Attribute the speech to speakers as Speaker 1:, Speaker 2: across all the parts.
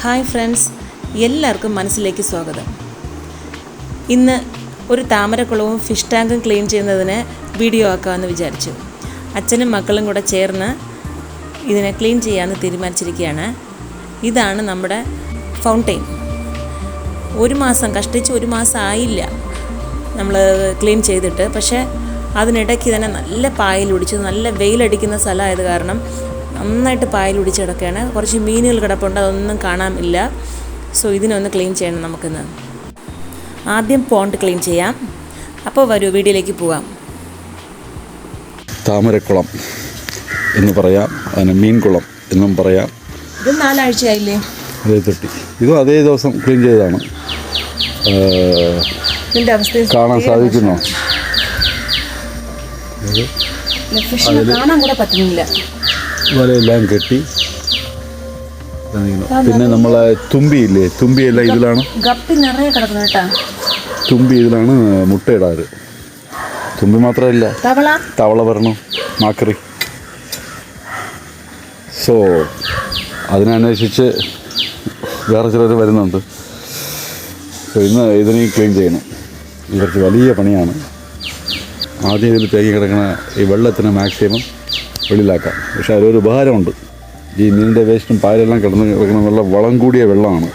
Speaker 1: Hi friends, എല്ലാവർക്കും മനസ്സിലേക്ക് സ്വാഗതം. ഇന്ന് ഒരു താമരക്കുളവും ഫിഷ് ടാങ്കും ക്ലീൻ ചെയ്യുന്നതിന് വീഡിയോ ആക്കാമെന്ന് വിചാരിച്ചു. അച്ഛനും മക്കളും കൂടെ ചേർന്ന് ഇതിനെ ക്ലീൻ ചെയ്യാമെന്ന് തീരുമാനിച്ചിരിക്കുകയാണ്. ഇതാണ് നമ്മുടെ ഫൗണ്ടെയിൻ. കഷ്ടിച്ച് ഒരു മാസം ആയില്ല നമ്മൾ ക്ലീൻ ചെയ്തിട്ട്. പക്ഷേ അതിനിടയ്ക്ക് തന്നെ നല്ല പായലൊടിച്ച്, നല്ല വെയിലടിക്കുന്ന സ്ഥലമായത് കാരണം നന്നായിട്ട് പായലൊടിച്ച് കിടക്കുകയാണ്. കുറച്ച് മീനുകൾ കിടപ്പുണ്ട്, അതൊന്നും കാണാനില്ല. സോ ഇതിനൊന്ന് ക്ലീൻ ചെയ്യണം നമുക്കിന്ന്. ആദ്യം പോണ്ട് ക്ലീൻ ചെയ്യാം. അപ്പോൾ വരൂ, വീഡിയോയിലേക്ക് പോകാം.
Speaker 2: താമരക്കുളം എന്ന് പറയാം, അതിന് മീൻകുളം എന്നും പറയാം.
Speaker 1: ഇത് 4 ആഴ്ചയായില്ലേ?
Speaker 2: അതേ തൊട്ടി ഇതും അതേ ദിവസം ക്ലീൻ ചെയ്തതാണ്.
Speaker 1: ഇതിൻ്റെ അവസ്ഥ
Speaker 2: കാണാൻ സാധിക്കുന്നോ?
Speaker 1: കാണാൻ കൂടെ പറ്റുന്നില്ല.
Speaker 2: വലയെല്ലാം കെട്ടി. പിന്നെ നമ്മളെ തുമ്പിയില്ലേ, തുമ്പിയെല്ലാം ഇതിലാണ്.
Speaker 1: ഗപ്പി നിറയെ കിടക്കുന്നു കേട്ടാ.
Speaker 2: തുമ്പി ഇതിലാണ് മുട്ടയിടാറ്. തുമ്പി മാത്രമല്ല, തവള വരണം, മാക്കറി. സോ അതിനന്വേഷിച്ച് വേറെ ചിലർ വരുന്നുണ്ട്. സോ ഇന്ന് ഇതിനെ ക്ലീൻ ചെയ്യണം. ഇവർക്ക് വലിയ പണിയാണ്. ആദ്യം ഇതിൽ തേങ്ങി കിടക്കുന്ന ഈ വെള്ളത്തിന് മാക്സിമം വെളിയിലാക്കാം. പക്ഷേ അതിലൊരു ഉപകാരമുണ്ട്. ഈ മീനിൻ്റെ വേസ്റ്റും പായലെല്ലാം കിടക്കുന്ന വെള്ളം വളം കൂടിയ വെള്ളമാണ്.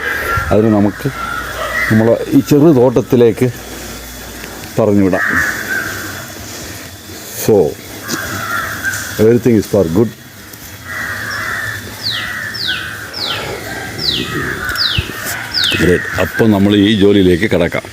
Speaker 2: അതിന് നമുക്ക് നമ്മളെ ഈ ചെറു തോട്ടത്തിലേക്ക് പറഞ്ഞു വിടാം. So everything is four good. Great. അപ്പം നമ്മൾ ഈ ജോലിയിലേക്ക് കിടക്കാം.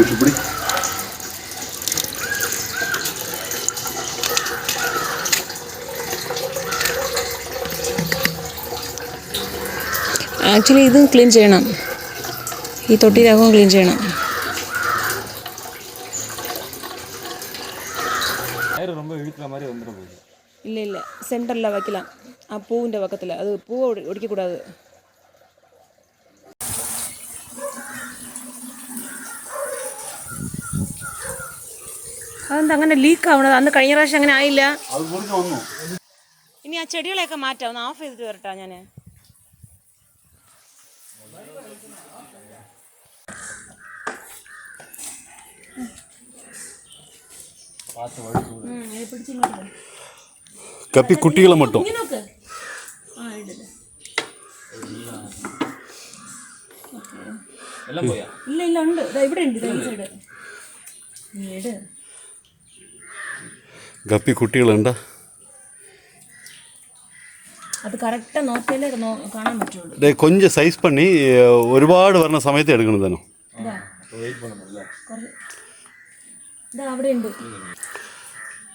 Speaker 2: ഉച്ചപ്പിടി
Speaker 1: ആക്ച്വലി ഇത് ക്ലീൻ ചെയ്യണം. ഈ തൊട്ടിയിലകവും ക്ലീൻ ചെയ്യണം. ഇല്ല, സെൻറ്ററിൽ വയ്ക്കലാം. ആ പൂവിൻ്റെ പക്കത്തിൽ അത് പൂവ് ഒടിക്കக்கூடாது. അതെന്താ അങ്ങനെ ലീക്ക് ആവണത്? അന്ന് കഴിഞ്ഞ പ്രാവശ്യം അങ്ങനെ ആയില്ല. ഇനി ആ ചെടികളെയൊക്കെ മാറ്റാം. ഒന്ന് ഓഫ് ചെയ്തിട്ട് വരട്ടാ ഞാൻ.
Speaker 2: കപ്പി കുട്ടികളെ മട്ടും
Speaker 1: ഇല്ല ഉണ്ട് ഇവിടെ ഉണ്ട് സൈഡ്
Speaker 2: കപ്പി കുട്ടികളുണ്ട്.
Speaker 1: അത് കറക്റ്റാக നോക്കിയാലേ കാണാൻ പറ്റുള്ളൂ.
Speaker 2: கொஞ்சம் சைஸ் பண்ணி ഒരുപാട് പറഞ്ഞ സമയത്ത് എടുക്കണം തന്നെ.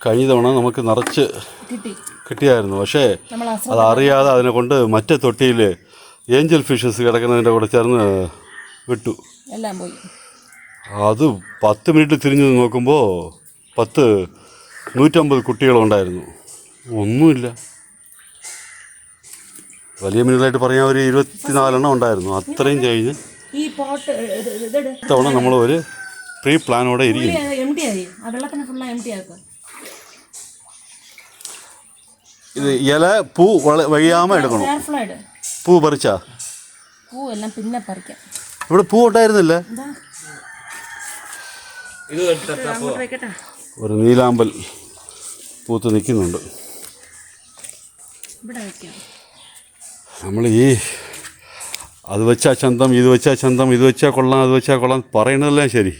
Speaker 2: കഴിഞ്ഞ തവണ നമുക്ക് നിറച്ച് കിട്ടിയായിരുന്നു. പക്ഷേ അതറിയാതെ അതിനെ കൊണ്ട് മറ്റേ തൊട്ടിയിൽ ഏഞ്ചൽ ഫിഷസ് കിടക്കുന്നതിൻ്റെ കൂടെ ചേർന്ന് വിട്ടു.
Speaker 1: എല്ലാം പോയി.
Speaker 2: അത് 10 മിനിറ്റ് തിരിഞ്ഞ് നോക്കുമ്പോൾ 150 കുട്ടികളുണ്ടായിരുന്നു. ഒന്നുമില്ല. വലിയ മീനുകളായിട്ട് പറഞ്ഞാൽ ഒരു 24 ഉണ്ടായിരുന്നു. അത്രയും കഴിഞ്ഞ് തവണ നമ്മൾ ഒരു പ്രീ പ്ലാനോടെ ഇരിക്കുന്നു. ഇത് ഇല പൂ വഴിയാമ എടുക്കണം. പൂ പറിച്ചാ
Speaker 1: പൂവെല്ലാം പിന്നെ പറിക്കാം.
Speaker 2: ഇവിടെ പൂ ഉണ്ടായിരുന്നില്ല. ഒരു നീലാമ്പൽ പൂത്ത് നിൽക്കുന്നുണ്ട്. നമ്മൾ അത് വെച്ചാൽ ചന്തം, ഇത് വെച്ചാൽ ചന്തം, ഇത് വെച്ചാൽ കൊള്ളാം, അത് വെച്ചാൽ കൊള്ളാം പറയുന്നതെല്ലാം ശരി.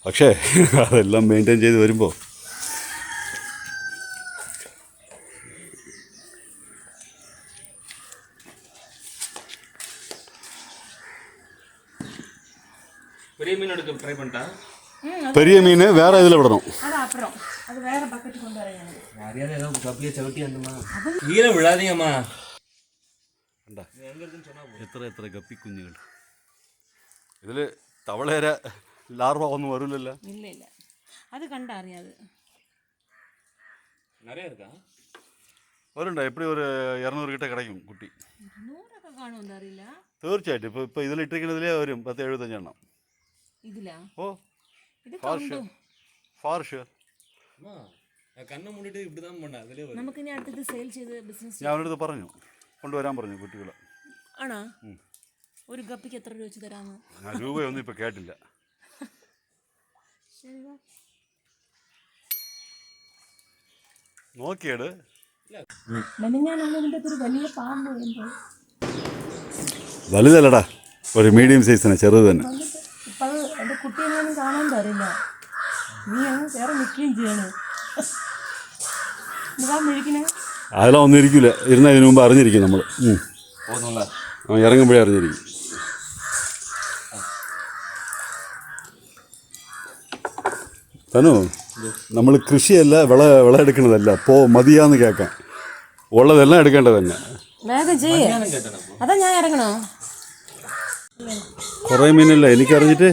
Speaker 2: പക്ഷേ അതെല്ലാം മെയിൻറ്റെയിൻ ചെയ്ത് വരുമ്പോൾ പെരിയ മീൻ വേറെ ഇതിൽ വിടണം. എത്ര ഗപ്പി കുഞ്ഞുങ്ങൾ. ഇതിൽ തവളേര ലാർവ ഒന്നും വരില്ലല്ലോ.
Speaker 1: ഇല്ല അത് കണ്ടറിയാതെ
Speaker 2: വരുണ്ടോ? എപ്പോഴും ഒരു 200 കിട്ട കിടക്കും കുട്ടി. തീർച്ചയായിട്ടും. ഇപ്പൊ ഇതിലിട്ടിരിക്കുന്നതിലേ വരും 10-75 എണ്ണം. ഓ ഫാർ ഷുവർ. ഞാൻ അവരുടെ പറഞ്ഞു കൊണ്ടുവരാൻ പറഞ്ഞു കുട്ടികളെ.
Speaker 1: ആണോ? ഒരു ഗപ്പിക്ക് എത്ര രൂപ വെച്ച് തരാമോ?
Speaker 2: രൂപയൊന്നും ഇപ്പൊ കേട്ടില്ല. നോക്കിയത് വലുതല്ലടാ, ഒരു മീഡിയം സൈസിനെ, ചെറുത് തന്നെ.
Speaker 1: കുട്ടിയെങ്ങാനും കാണാൻ തരില്ല. നീ അങ്ങ് വേറെ നിൽക്കുകയും ചെയ്യണേ.
Speaker 2: അതെല്ലാം ഒന്നും ഇരിക്കില്ല. ഇരുന്നതിന് മുമ്പ് അറിഞ്ഞിരിക്കും നമ്മൾ. ഇറങ്ങുമ്പോഴേ അറിഞ്ഞിരിക്കും. തനു, നമ്മൾ കൃഷിയല്ല വിളയെടുക്കണതല്ല. മതിയാന്ന് കേൾക്കാൻ ഉള്ളതെല്ലാം എടുക്കേണ്ടത് തന്നെ.
Speaker 1: അതാ ഞാൻ ഇറങ്ങണോ?
Speaker 2: കുറേ മീനല്ല എനിക്കറിഞ്ഞിട്ട്.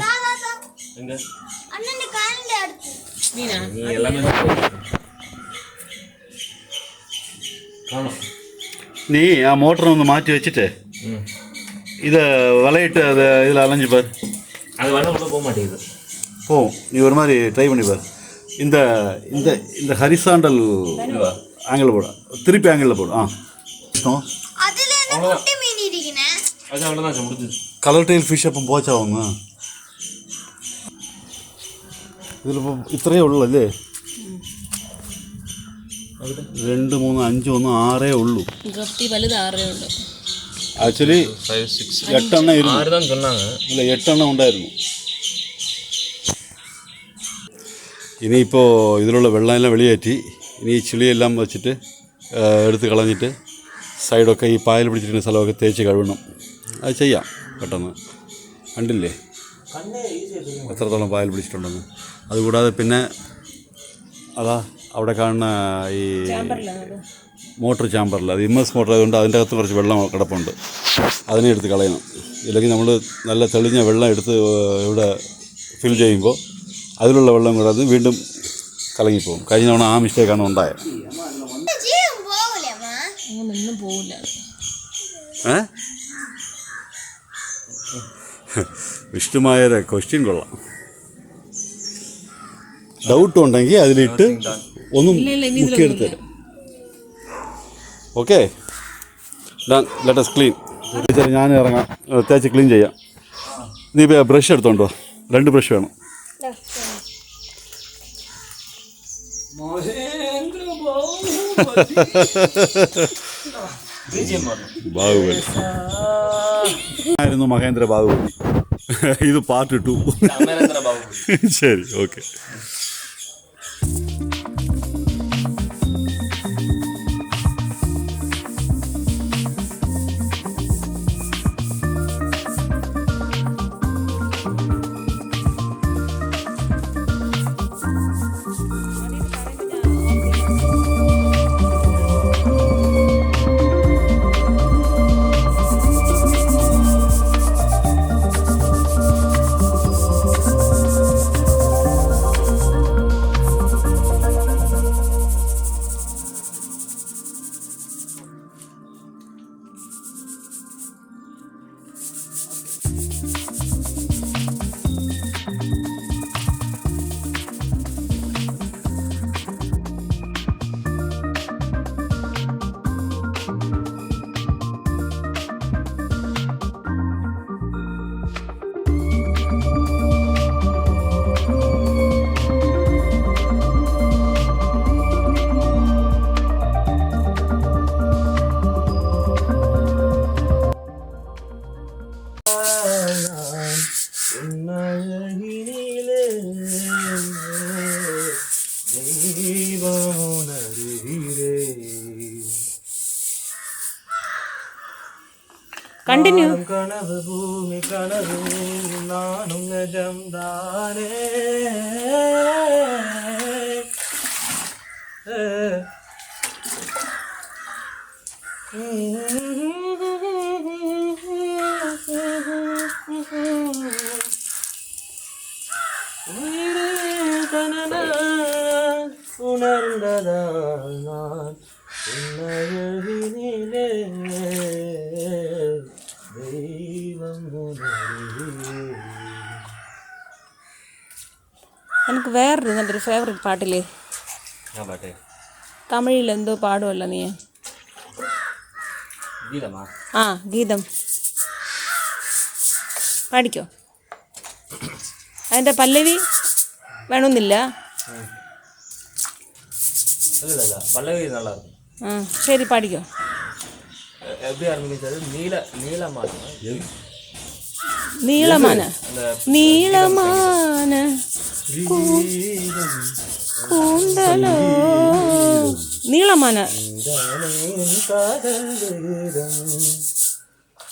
Speaker 2: നീ ആ മോട്ടറൊന്ന് മാറ്റി വെച്ചിട്ട് ഇത് വലയിട്ട് அது இதில் அலைஞ்சு பார்.
Speaker 3: அது வலை உள்ள போக மாட்டேங்குது.
Speaker 2: போகும். நீ ஒரு மாதிரி ட்ரை பண்ணி பார். இந்த இந்த இந்த ஹரிசாண்டல் ஆங்கிள் போடு, திருப்பி ஆங்கிளில் போடு. കളർ ടൈൽ ഫിഷ് അപ്പം പോച്ചാവുന്ന ഇതിലിപ്പം ഇത്രയേ ഉള്ളല്ലേ? 2, 3, 5, 1, 6 ഉള്ളൂ. ആക്ച്വലി 8 എണ്ണം ഇല്ല, 8 എണ്ണം ഉണ്ടായിരുന്നു. ഇനിയിപ്പോൾ ഇതിലുള്ള വെള്ളമെല്ലാം വെളിയേറ്റി ഇനി ഈ ചെളിയെല്ലാം വെച്ചിട്ട് എടുത്ത് കളഞ്ഞിട്ട് സൈഡൊക്കെ ഈ പായൽ പിടിച്ചിരിക്കുന്ന സ്ഥലമൊക്കെ തേച്ച് കഴുകണം. അത് ചെയ്യാം പെട്ടെന്ന്. കണ്ടില്ലേ എത്രത്തോളം പായൽ പിടിച്ചിട്ടുണ്ടെന്ന്. അതുകൂടാതെ പിന്നെ അതാ അവിടെ കാണുന്ന ഈ മോട്ടർ ചാമ്പറിൽ, അത് ഇമ്മേഴ്സ് മോട്ടർ ആയതുകൊണ്ട് അതിൻ്റെ അകത്ത് കുറച്ച് വെള്ളം കിടപ്പുണ്ട്. അതിനെ എടുത്ത് കളയണം. ഇല്ലെങ്കിൽ നമ്മൾ നല്ല തെളിഞ്ഞ വെള്ളം എടുത്ത് ഇവിടെ ഫിൽ ചെയ്യുമ്പോൾ അതിലുള്ള വെള്ളം കൂടെ അത് വീണ്ടും കലങ്ങിപ്പോകും. കഴിഞ്ഞ തവണ ആ മിസ്റ്റേക്കാണ് ഉണ്ടായത്. വിഷ്ണുമായൊരു ക്വസ്റ്റ്യൻ കൊള്ളാം. ഡൗട്ട് ഉണ്ടെങ്കിൽ അതിലിട്ട് ഒന്നും മുക്കിയെടുത്ത് തരും. Okay, let us clean. ഞാൻ ഇറങ്ങാം, തേച്ച് ക്ലീൻ ചെയ്യാം. നീ ബ്രഷ് എടുത്തോണ്ടോ? 2 ബ്രഷ് വേണം. ബാഹുബലി ആയിരുന്നു മഹേന്ദ്ര ബാഹുബലി. ഇത് പാർട്ട് 2. ശരി, ഓക്കെ.
Speaker 1: കണ്ടിന്യൂ.
Speaker 3: കനവ് ഭൂമി കനവ് നാണും ഗജം ദാനേ ഉണർന്നതാ ഞാൻ ഉന്നഴിനിലേ ദൈവം
Speaker 1: എനിക്ക് വേറൊരു നല്ലൊരു ഫേവറേറ്റ് പാട്ടില്ലേ,
Speaker 3: പാട്ടേ
Speaker 1: തമിഴിൽ എന്തോ പാടുമല്ലോ നീ?
Speaker 3: ഗീതമാ?
Speaker 1: ആ, ഗീതം പാടിക്കോ. അതിൻ്റെ പല്ലവി വേണമെന്നില്ല.
Speaker 3: இல்ல பல்லவி நல்லா இருக்கும்.
Speaker 1: சரி பாடிக்கோ.
Speaker 3: எப்படி ஆரம்பிச்சது? நீலமான
Speaker 1: நீளமான நீளமான கூந்தலோ நீளமான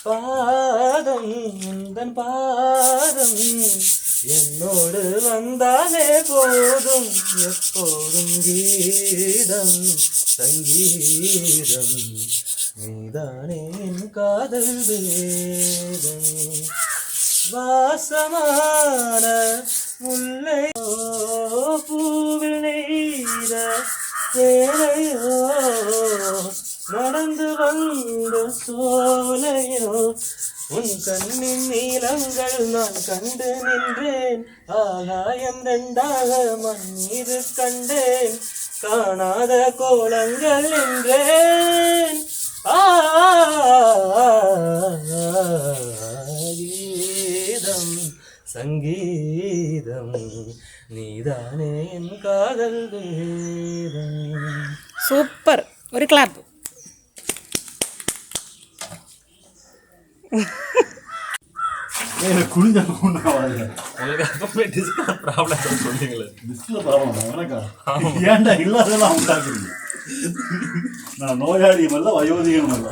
Speaker 3: பாதம் உந்தன் பாதம் என்னோடு வந்தாலே போதும் எப்போதும் கீதம் சங்கீதம் நீதானே என் காதல் வேதம் வாசமான முல்லையோ பூவில் நெய்த சேலையோ நடந்து வந்த சோலையோ உன் கண்ணின் நீளங்கள் நான் கண்டு நின்றேன் ஆகாயம் ரெண்டாக மண் மீது கண்டேன் காணாத கோலங்கள் என்றேன் கீதம் சங்கீதம் நீதானே என் காதல் வேதம்.
Speaker 1: சூப்பர், ஒரு கிளாப்.
Speaker 2: நோயாளியுமல்ல வயோதிகமல்ல.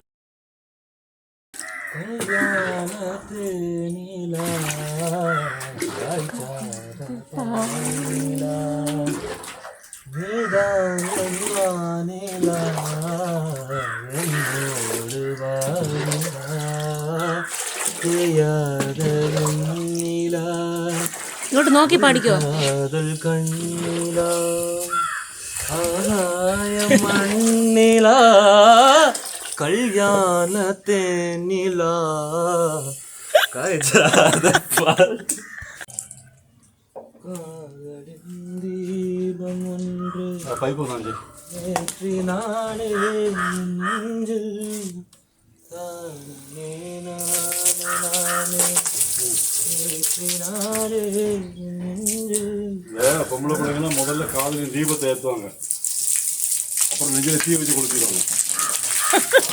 Speaker 1: ഇങ്ങോട്ട് നോക്കി പാടിക്കോ.
Speaker 3: மண்ணிலா கல்யாணத்தே நிலா கஜாத பாட்டு தீபம் ஒன்று ஏற்றினானே நெஞ்சில் தானே நானே ஏற்றினானே நெஞ்சில்
Speaker 2: பொம்பளை பிள்ளைங்கலாம் முதல்ல காதலின் தீபத்தை ஏற்றுவாங்க, அப்புறம் நெஞ்சில் தீ வச்சு குளிச்சிடுவாங்க.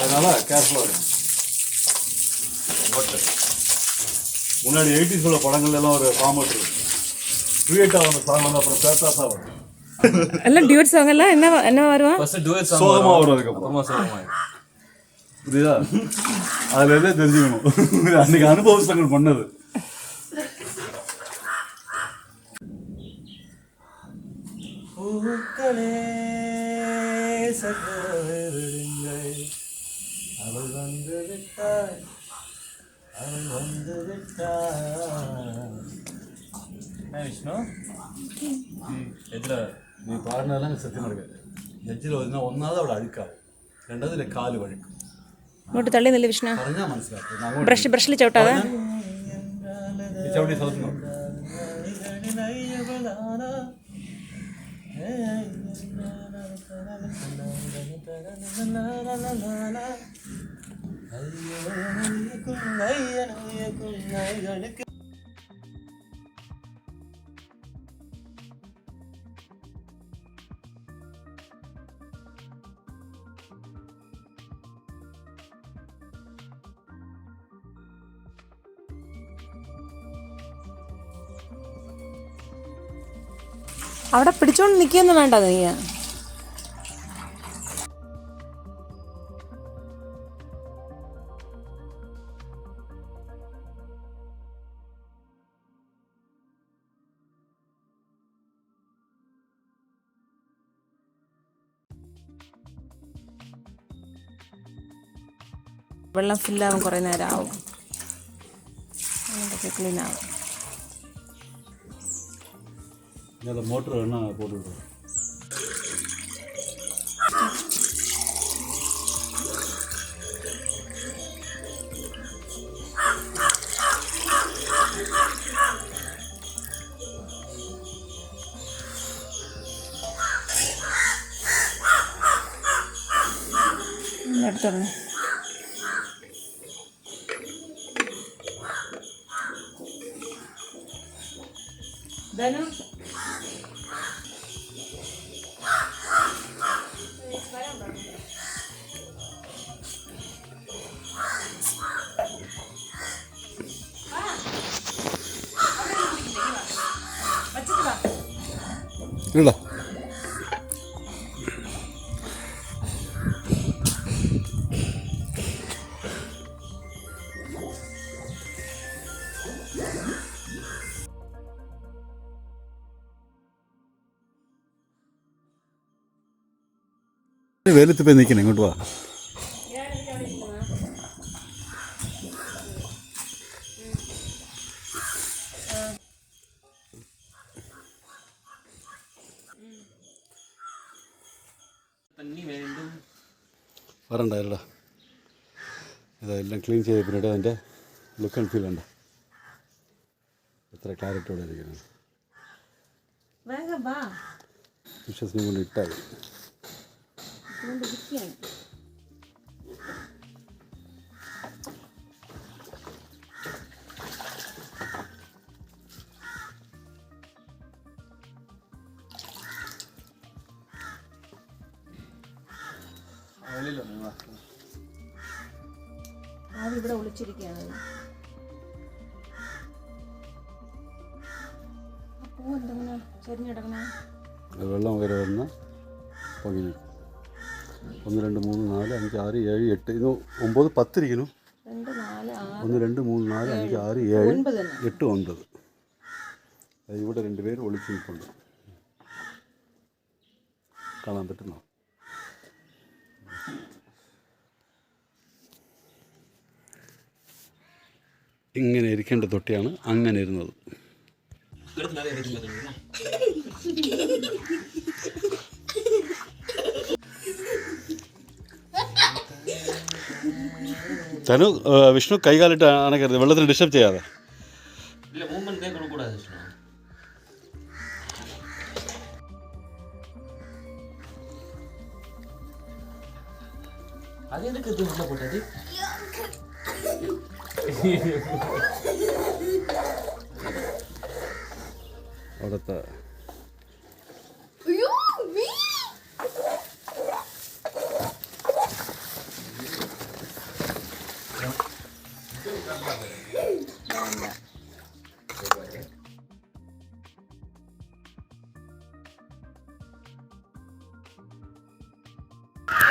Speaker 2: அதனால கேர்ஃபுல்லாக இருக்கும். முன்னாடி 80s உள்ள படங்கள்லாம் ஒரு ஃபார்மட் இருக்கும், க்ரியேட் ஆகிற சாங் வந்து அப்புறம் பேத்தாஸாக வரும்.
Speaker 1: எல்லாம் டியூட் சாங் எல்லாம் என்ன வருவான்,
Speaker 3: ஃபர்ஸ்ட் டுவெட் சாங்
Speaker 2: சோகமாக வரும், அதுக்கப்புறமா
Speaker 3: சோகமா.
Speaker 2: புரியுதா? அதுல இருந்தே தெரிஞ்சுக்கணும் அன்னைக்கு அனுபவங்கள் பண்ணது.
Speaker 3: பூக்களே சகோதரங்கள், அவள் வந்து விட்டாள், அவள் வந்து விட்டாள். விஷ்ணு
Speaker 2: எதில் நீ பாடினதெல்லாம் சத்தியமாக இருக்காது. ஜட்ஜில் வந்து ஒன்றாவது அவளை அழுக்காது, ரெண்டாவது இல்லை கால் வழுக்கும்.
Speaker 1: ഇങ്ങോട്ട് തള്ളി നില്ല വിഷ്ണു.
Speaker 2: പറഞ്ഞാൽ മനസ്സിലാക്കും.
Speaker 1: ബ്രഷിൽ ചവിട്ടാതെ
Speaker 2: ചവിട്ടി സൗത്ത്
Speaker 1: അവിടെ പിടിച്ചോണ്ട് നിൽക്കൊന്നും വേണ്ട നീ. വെള്ളം ഫില്ലാവും, കുറേ നേരം ആവും, അതൊക്കെ ക്ലീൻ ആവും.
Speaker 2: அந்த மோட்டர் வேணா போட்டு விடுறோம்.
Speaker 1: എടുത്തോളൂ. ധനു
Speaker 2: ഇല്ല വെയിലത്ത് പോയി നിൽക്കണേ, ഇങ്ങോട്ട് വാ. വരണ്ടായിരുടാ, ഇതെല്ലാം ക്ലീൻ ചെയ്ത് പിന്നീട് അതിൻ്റെ ലുക്ക് ആൻഡ് ഫീൽ ഉണ്ട്. എത്ര ക്ലാരിറ്റിയോടെ ഇരിക്കുന്നത്. വിശ്വസിനെ കൊണ്ട് ഇട്ടാൽ
Speaker 1: അതിവിടെ ഒളിച്ചിരിക്കുകയാണ്. അപ്പോൾ എന്തെങ്ങനെ ചെരിഞ്ഞിടക്കണേ,
Speaker 2: വെള്ളം വരെ വന്ന് പൊങ്ങി 1 2 3 4 5 6 7 8 ഇത് 9 10 ഇരിക്കുന്നു. 1 2 3 4 5 6 7 8 9. ഇവിടെ 2 പേര് ഒളിച്ച് നിൽപ്പുണ്ട്, കാണാൻ പറ്റുന്നോ? ഇങ്ങനെ ഇരിക്കേണ്ട തൊട്ടിയാണ് അങ്ങനെ ഇരുന്നത്. തനു വിഷ്ണു കൈകാലിട്ട് അണക്കരുത്, വെള്ളത്തിന് ഡിസ്റ്റർബ് ചെയ്യാതെ.
Speaker 3: இல்ல மூவ்மெண்ட் தான் கொடுக்க கூடாது விஷ்ணு. அது எதுக்கு இது உள்ள போட்டது?
Speaker 2: അവിടുത്തെ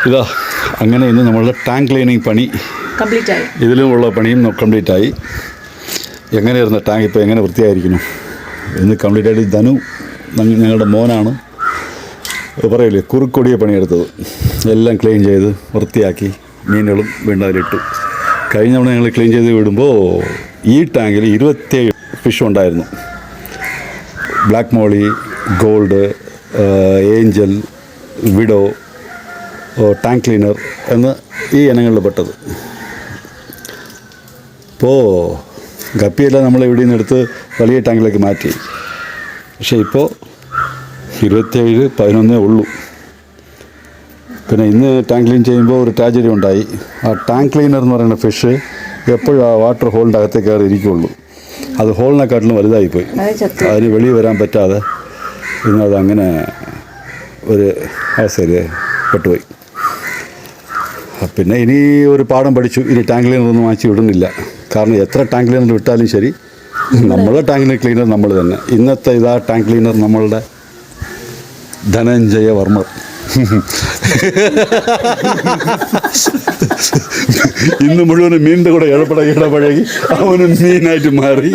Speaker 2: ഇതാ അങ്ങനെ ഇന്ന് നമ്മളുടെ ടാങ്ക് ക്ലീനിങ് പണി
Speaker 1: കംപ്ലീറ്റ് ആയി.
Speaker 2: ഇതിലുമുള്ള പണിയും കംപ്ലീറ്റ് ആയി. എങ്ങനെയായിരുന്നു ടാങ്ക് ഇപ്പോൾ എങ്ങനെ വൃത്തിയായിരിക്കുന്നു ഇന്ന് കംപ്ലീറ്റ് ആയിട്ട് ധനു ഞങ്ങളുടെ മോനാണ് പറയില്ലേ കുറുക്കൊടിയ പണിയെടുത്തത്. എല്ലാം ക്ലീൻ ചെയ്ത് വൃത്തിയാക്കി മീനുകളും വീണ്ടും അതിലിട്ടു. കഴിഞ്ഞ തവണ ഞങ്ങൾ ക്ലീൻ ചെയ്ത് വിടുമ്പോൾ ഈ ടാങ്കിൽ 27 ഫിഷ് ഉണ്ടായിരുന്നു. Black molly, gold, angel, widow, tank cleaner എന്ന് ഈ ഇനങ്ങളിൽ പെട്ടത്. ഇപ്പോൾ ഗപ്പിയെല്ലാം നമ്മൾ ഇവിടെ നിന്ന് എടുത്ത് വലിയ ടാങ്കിലേക്ക് മാറ്റി. പക്ഷേ ഇപ്പോൾ 27-11 ഉള്ളൂ. പിന്നെ ഇന്ന് ടാങ്ക് ക്ലീൻ ചെയ്യുമ്പോൾ ഒരു ട്രാജഡി ഉണ്ടായി. ആ ടാങ്ക് ക്ലീനർ എന്ന് പറയുന്ന ഫിഷ് എപ്പോഴും ആ വാട്ടർ ഹോളിൻ്റെ അകത്തേക്ക് കയറി ഇരിക്കുകയുള്ളൂ. അത് ഹോളിനെക്കാട്ടിലും വലുതായിപ്പോയി. അതിന് വെളിയിൽ വരാൻ പറ്റാതെ ഇന്നത് അങ്ങനെ ഒരു അവസ്ഥയിൽ പെട്ടുപോയി. പിന്നെ ഇനി ഒരു പാഠം പഠിച്ചു. ഇനി ടാങ്ക് ക്ലീനറൊന്നും മാറ്റി വിടുന്നില്ല. കാരണം എത്ര ടാങ്ക് ക്ലീനർ വിട്ടാലും ശരി നമ്മളുടെ ടാങ്ക് ക്ലീനർ നമ്മൾ തന്നെ. ഇന്നത്തെ ഇതാ ടാങ്ക് ക്ലീനർ നമ്മളുടെ ധനഞ്ജയ വർമ്മർ. ഇന്ന് മുഴുവനും മീനിൻ്റെ കൂടെ ഇടപഴകി അവനും മീനായിട്ട് മാറി.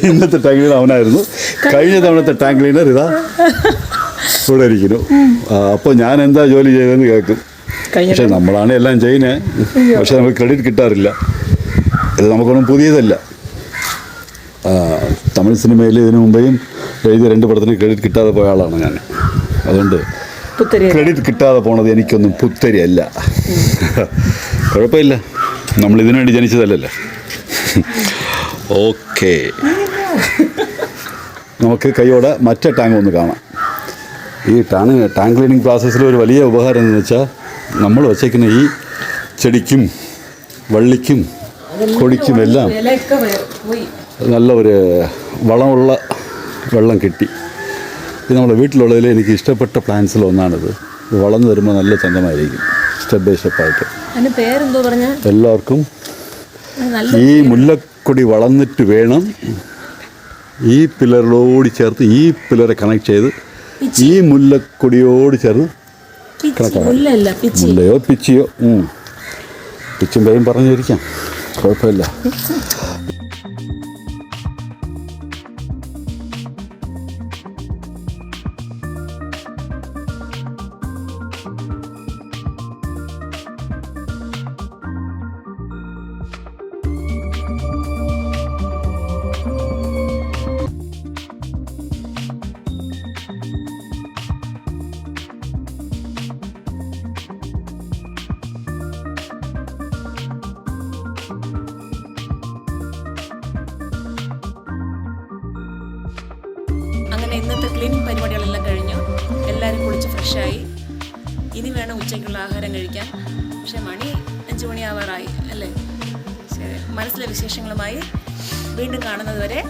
Speaker 2: ഇന്നത്തെ ടാങ്ക് ക്ലീനർ അവനായിരുന്നു. കഴിഞ്ഞ തവണത്തെ ടാങ്ക് ക്ലീനർ ഇതാ ഇവിടെ ഇരിക്കുന്നു. അപ്പോൾ ഞാൻ എന്താ ജോലി ചെയ്തതെന്ന് കേൾക്കും. പക്ഷെ നമ്മളാണ് എല്ലാം ചെയ്യുന്നത്. പക്ഷെ നമുക്ക് ക്രെഡിറ്റ് കിട്ടാറില്ല. ഇത് നമുക്കൊന്നും പുതിയതല്ല. തമിഴ് സിനിമയിൽ ഇതിനു മുമ്പേയും എഴുതിയ 2 പടത്തിന് ക്രെഡിറ്റ് കിട്ടാതെ പോയ ആളാണ് ഞാൻ. അതുകൊണ്ട് ക്രെഡിറ്റ് കിട്ടാതെ പോണത് എനിക്കൊന്നും പുത്തരിയല്ല. കുഴപ്പമില്ല, നമ്മൾ ഇതിനു വേണ്ടി ജനിച്ചതല്ലല്ലോ. ഓക്കെ, നമുക്ക് കൈയോടെ മറ്റേ ടാങ്ക് ഒന്ന് കാണാം. ഈ ടാങ്ക് ക്ലീനിങ് പ്രോസസ്സിൽ ഒരു വലിയ ഉപകാരം എന്ന് വെച്ചാൽ നമ്മൾ വച്ചേക്കുന്ന ഈ ചെടിക്കും വള്ളിക്കും കൊടിക്കും എല്ലാം നല്ല ഒരു വളമുള്ള വെള്ളം കിട്ടി. ഇത് നമ്മുടെ വീട്ടിലുള്ളതിൽ എനിക്ക് ഇഷ്ടപ്പെട്ട പ്ലാന്റ്സിൽ ഒന്നാണിത്. വളർന്നു വരുമ്പോൾ നല്ല ചന്തമായിരിക്കും. സ്റ്റെപ്പ് ബൈ സ്റ്റെപ്പായിട്ട് എല്ലാവർക്കും ഈ മുല്ലക്കൊടി വളർന്നിട്ട് വേണം ഈ പില്ലറിനോട് ചേർത്ത് ഈ പില്ലറെ കണക്ട് ചെയ്ത് ഈ മുല്ലക്കൊടിയോട് ചേർന്ന് മുല്ലയോ പിച്ചിയോ പിച്ചും പേരും പറഞ്ഞിരിക്കാം, കുഴപ്പമില്ല.
Speaker 1: അങ്ങനെ ഇന്നത്തെ ക്ലീനിങ് പരിപാടികളെല്ലാം കഴിഞ്ഞു. എല്ലാവരും കുളിച്ച് ഫ്രഷായി. ഇനി വേണം ഉച്ചയ്ക്കുള്ള ആഹാരം കഴിക്കാൻ. പക്ഷേ മണി 5 മണിയാവാറായി അല്ലേ. ശരി, മനസ്സിലെ വിശേഷങ്ങളുമായി വീണ്ടും കാണുന്നത് വരെ